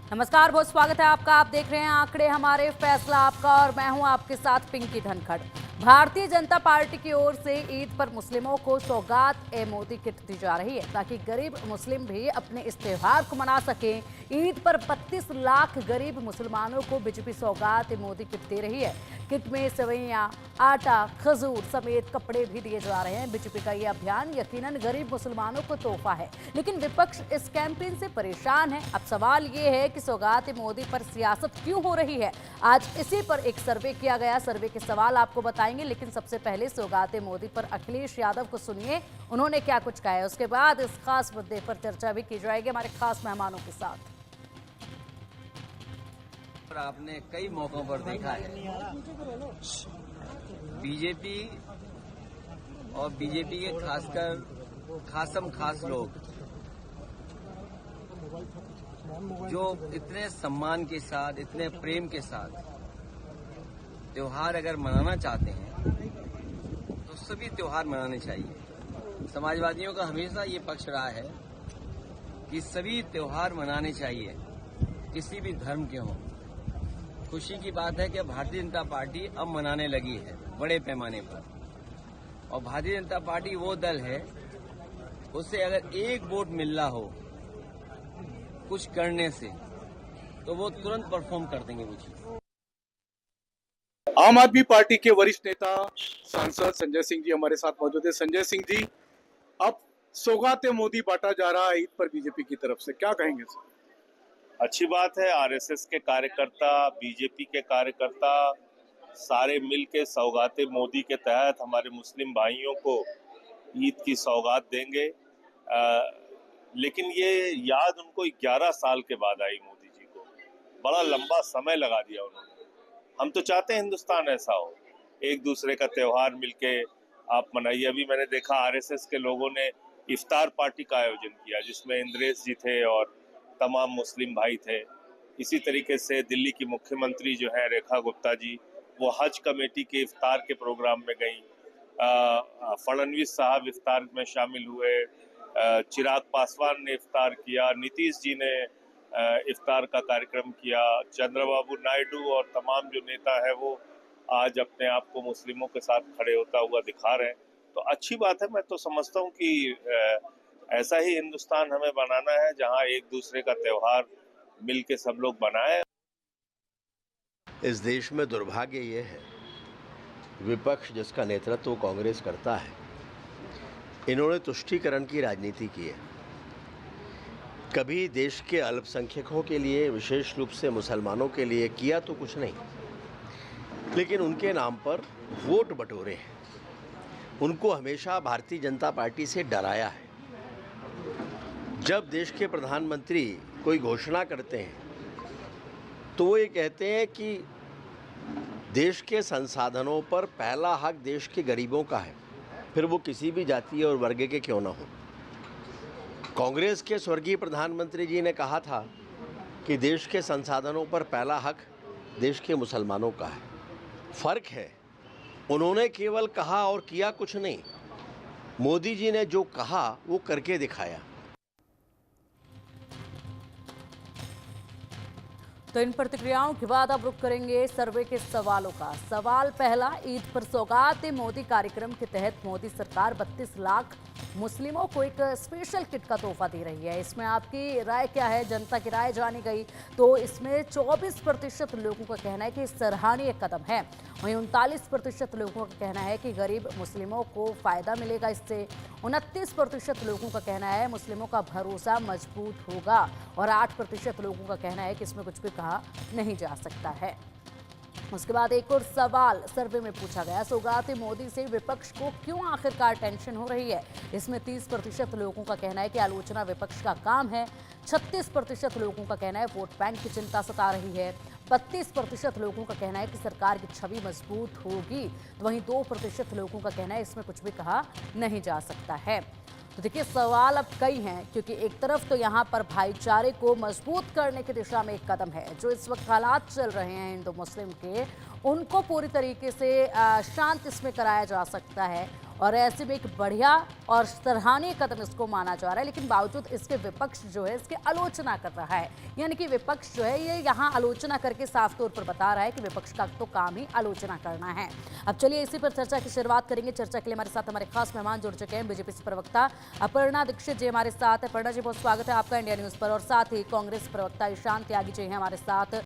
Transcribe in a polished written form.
नमस्कार, बहुत स्वागत है आपका। आप देख रहे हैं आंकड़े हमारे, फैसला आपका, और मैं हूं आपके साथ पिंकी धनखड़। भारतीय जनता पार्टी की ओर से ईद पर मुस्लिमों को सौगात-ए-मोदी किट दी जा रही है ताकि गरीब मुस्लिम भी अपने इस त्योहार को मना सकें। ईद पर 32 लाख गरीब मुसलमानों को बीजेपी सौगात-ए-मोदी किट दे रही है। किट में सेवइयां, आटा, खजूर समेत कपड़े भी दिए जा रहे हैं। बीजेपी का ये अभियान यकीनन गरीब मुसलमानों को तोहफा है, लेकिन विपक्ष इस कैंपेन से परेशान है। अब सवाल ये है कि सौगात-ए-मोदी पर सियासत क्यों हो रही है। आज इसी पर एक सर्वे किया गया। सर्वे के सवाल आपको बताएंगे, लेकिन सबसे पहले सौगात-ए-मोदी पर अखिलेश यादव को सुनिए, उन्होंने क्या कुछ कहा है। उसके बाद इस खास मुद्दे पर चर्चा भी की जाएगी हमारे खास मेहमानों के साथ। आपने कई मौकों पर देखा है बीजेपी और बीजेपी के खासकर खास लोग जो इतने सम्मान के साथ, इतने प्रेम के साथ त्योहार अगर मनाना चाहते हैं तो सभी त्योहार मनाने चाहिए। समाजवादियों का हमेशा ये पक्ष रहा है कि सभी त्योहार मनाने चाहिए, किसी भी धर्म के हों। खुशी की बात है कि भारतीय जनता पार्टी अब मनाने लगी है बड़े पैमाने पर, और भारतीय जनता पार्टी वो दल है, उससे अगर एक वोट मिल रहा हो कुछ करने से तो वो तुरंत परफॉर्म कर देंगे वो चीज। आम आदमी पार्टी के वरिष्ठ नेता सांसद संजय सिंह जी हमारे साथ मौजूद है। संजय सिंह जी, अब सौगात-ए-मोदी बांटा जा रहा है ईद पर बीजेपी की तरफ से, क्या कहेंगे सर? अच्छी बात है। आरएसएस के कार्यकर्ता, बीजेपी के कार्यकर्ता सारे मिलके सौगात-ए-मोदी के तहत हमारे मुस्लिम भाइयों को ईद की सौगात देंगे। लेकिन ये याद उनको 11 साल के बाद आई मोदी जी को। बड़ा लंबा समय लगा दिया उन्होंने। हम तो चाहते हैं हिंदुस्तान ऐसा हो, एक दूसरे का त्योहार मिलके आप मनाइए। अभी मैंने देखा आरएसएस के लोगों ने इफ्तार पार्टी का आयोजन किया जिसमें इंद्रेश जी थे और तमाम मुस्लिम भाई थे। इसी तरीके से दिल्ली की मुख्यमंत्री जो है रेखा गुप्ता जी, वो हज कमेटी के इफ्तार के प्रोग्राम में गई। फडणवीस साहब इफ्तार में शामिल हुए। चिराग पासवान ने इफ्तार किया। नीतीश जी ने इफ्तार का कार्यक्रम किया। चंद्रबाबू नायडू और तमाम जो नेता है वो आज अपने आप को मुस्लिमों के साथ खड़े होता हुआ दिखा रहे हैं। तो अच्छी बात है। मैं तो समझता हूँ कि ऐसा ही हिंदुस्तान हमें बनाना है जहां एक दूसरे का त्योहार मिलके सब लोग बनाएं। इस देश में दुर्भाग्य ये है, विपक्ष जिसका नेतृत्व कांग्रेस करता है, इन्होंने तुष्टीकरण की राजनीति की है। कभी देश के अल्पसंख्यकों के लिए, विशेष रूप से मुसलमानों के लिए किया तो कुछ नहीं, लेकिन उनके नाम पर वोट बटोरे हैं। उनको हमेशा भारतीय जनता पार्टी से डराया है। जब देश के प्रधानमंत्री कोई घोषणा करते हैं तो वो ये कहते हैं कि देश के संसाधनों पर पहला हक देश के गरीबों का है, फिर वो किसी भी जाति और वर्ग के क्यों ना हो। कांग्रेस के स्वर्गीय प्रधानमंत्री जी ने कहा था कि देश के संसाधनों पर पहला हक देश के मुसलमानों का है। फर्क है, उन्होंने केवल कहा और किया कुछ नहीं। मोदी जी ने जो कहा वो करके दिखाया। तो इन प्रतिक्रियाओं के बाद अब रुक करेंगे सर्वे के सवालों का। सवाल पहला, ईद पर सौगात-ए-मोदी कार्यक्रम के तहत मोदी सरकार 32 लाख मुस्लिमों को एक स्पेशल किट का तोहफा दे रही है। इसमें आपकी राय क्या है? जनता की राय जानी गई तो इसमें 24% लोगों का कहना है कि सराहनीय कदम है। वहीं 39% लोगों का कहना है कि गरीब मुस्लिमों को फायदा मिलेगा इससे। 29% लोगों का कहना है मुस्लिमों का भरोसा मजबूत होगा, और 8% लोगों का कहना है कि इसमें कुछ भी कहा नहीं जा सकता है। उसके बाद एक और सवाल सर्वे में पूछा गया, सौगात-ए-मोदी से विपक्ष को क्यों आखिरकार टेंशन हो रही है। इसमें 30% लोगों का कहना है कि आलोचना विपक्ष का काम है। 36% लोगों का कहना है वोट बैंक की चिंता सता रही है। 32% लोगों का कहना है कि सरकार की छवि मजबूत होगी, तो वहीं 2% लोगों का कहना है इसमें कुछ भी कहा नहीं जा सकता है। तो देखिए, सवाल अब कई हैं, क्योंकि एक तरफ तो यहाँ पर भाईचारे को मजबूत करने की दिशा में एक कदम है। जो इस वक्त हालात चल रहे हैं हिंदू मुस्लिम के, उनको पूरी तरीके से शांत इसमें कराया जा सकता है, और ऐसे में एक बढ़िया और सराहनीय कदम इसको माना जा रहा है। लेकिन बावजूद इसके विपक्ष जो है इसकी आलोचना कर रहा है, यानी कि विपक्ष जो है ये यहाँ आलोचना करके साफ तौर पर बता रहा है कि विपक्ष का तो काम ही आलोचना करना है। अब चलिए इसी पर चर्चा की शुरुआत करेंगे। चर्चा के लिए हमारे साथ हमारे खास मेहमान जुड़ चुके हैं। बीजेपी से प्रवक्ता अपर्णा दीक्षित जी हमारे साथ है। अपर्णा जी, बहुत स्वागत है आपका इंडिया न्यूज पर। और साथ ही कांग्रेस प्रवक्ता ईशान त्यागी जी हैं हमारे साथ।